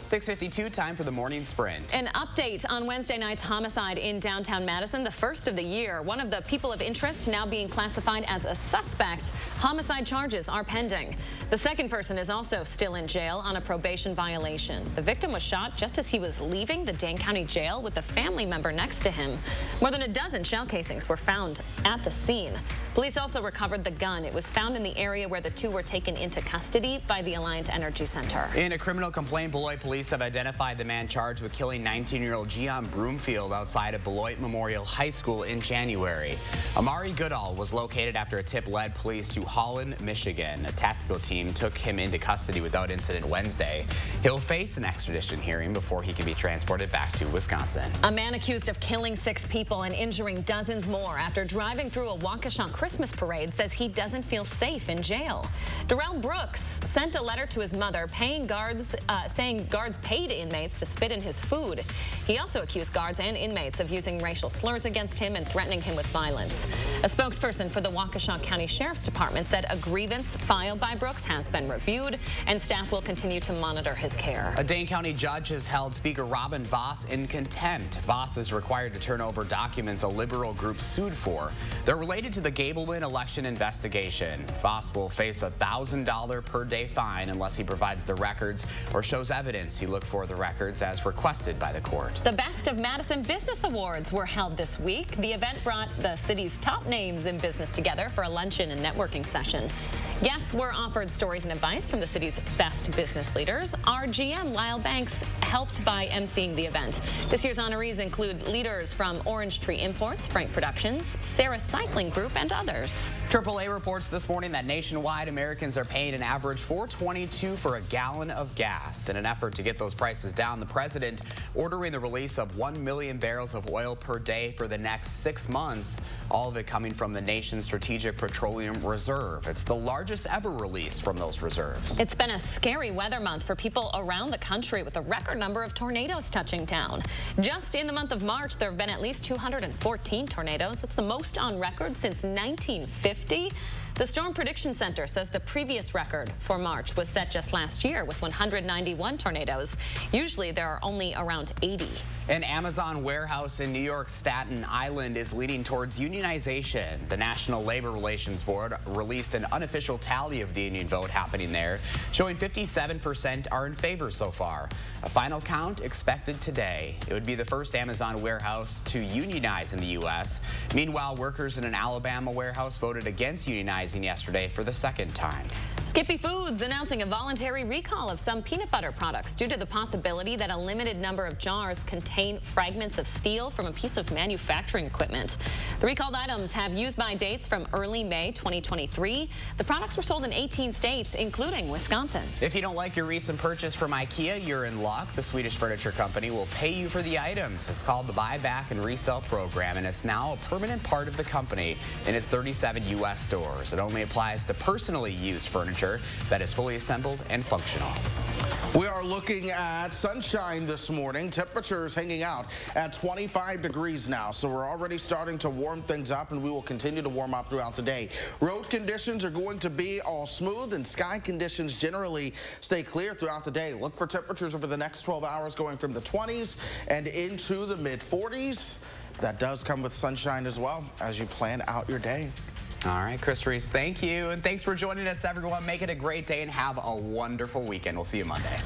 6:52, time for the morning sprint. An update on Wednesday night's homicide in downtown Madison, the first of the year. One of the people of interest now being classified as a suspect. Homicide charges are pending. The second person is also still in jail on a probation violation. The victim was shot just as he was leaving the Dane County Jail with a family member next to him. More than a dozen shell casings were found at the scene. Police also recovered the gun. It was found in the area where the two were taken into custody by the Alliant Energy Center. In a criminal complaint, Beloit police have identified the man charged with killing 19-year-old Gian Broomfield outside of Beloit Memorial High School in January. Amari Goodall was located after a tip led police to Holland, Michigan. A tactical team took him into custody without incident Wednesday. He'll face an extradition hearing before he can be transported back to Wisconsin. A man accused of killing 6 people and injuring dozens more after driving through a Waukesha Christmas parade says he doesn't feel safe in jail. Darrell Brooks sent a letter to his mother saying guards paid inmates to spit in his food. He also accused guards and inmates of using racial slurs against him and threatening him with violence. A spokesperson for the Waukesha County Sheriff's Department said a grievance filed by Brooks has been reviewed and staff will continue to monitor his care. A Dane County judge has held Speaker Robin Vos in contempt. Vos is required to turn over documents a liberal group sued for. They're related to the Gableman election investigation. Vos will face a $1,000 per day fine unless he provides the records or shows evidence he looked for the records as requested by the court. The Best of Madison Business Awards were held this week. The event brought the city's top names in business together for a luncheon and networking session. Guests were offered stories and advice from the city's best business leaders. Our GM, Lyle Banks, helped by emceeing the event. This year's honorees include leaders from Orange Tree Imports, Frank Productions, Sarah Cycling Group, and others. AAA reports this morning that nationwide Americans are paying an average $4.22 for a gallon of gas. In an effort to get those prices down, the president ordering the release of 1 million barrels of oil per day for the next 6 months, all of it coming from the nation's Strategic Petroleum Reserve. It's the largest ever release from those reserves. It's been a scary weather month for people around the country with a record number of tornadoes touching down. Just in the month of March, there have been at least 214 tornadoes. It's the most on record since 1950. The Storm Prediction Center says the previous record for March was set just last year with 191 tornadoes. Usually there are only around 80. An Amazon warehouse in New York's Staten Island is leaning towards unionization. The National Labor Relations Board released an unofficial tally of the union vote happening there, showing 57% are in favor so far. A final count expected today. It would be the first Amazon warehouse to unionize in the U.S. Meanwhile, workers in an Alabama warehouse voted against unionizing yesterday for the second time. Skippy Foods announcing a voluntary recall of some peanut butter products due to the possibility that a limited number of jars contain fragments of steel from a piece of manufacturing equipment. The recalled items have use-by dates from early May 2023. The products were sold in 18 states, including Wisconsin. If you don't like your recent purchase from IKEA, you're in luck. The Swedish furniture company will pay you for the items. It's called the Buyback and Resell program, and it's now a permanent part of the company in its 37 U.S. stores. It only applies to personally used furniture that is fully assembled and functional. We are looking at sunshine this morning. Temperatures hanging out at 25 degrees now, so we're already starting to warm things up, and we will continue to warm up throughout the day. Road conditions are going to be all smooth, and sky conditions generally stay clear throughout the day. Look for temperatures over the next 12 hours going from the 20s and into the mid-40s. That does come with sunshine as well as you plan out your day. All right, Chris Reese, thank you. And thanks for joining us, everyone. Make it a great day and have a wonderful weekend. We'll see you Monday.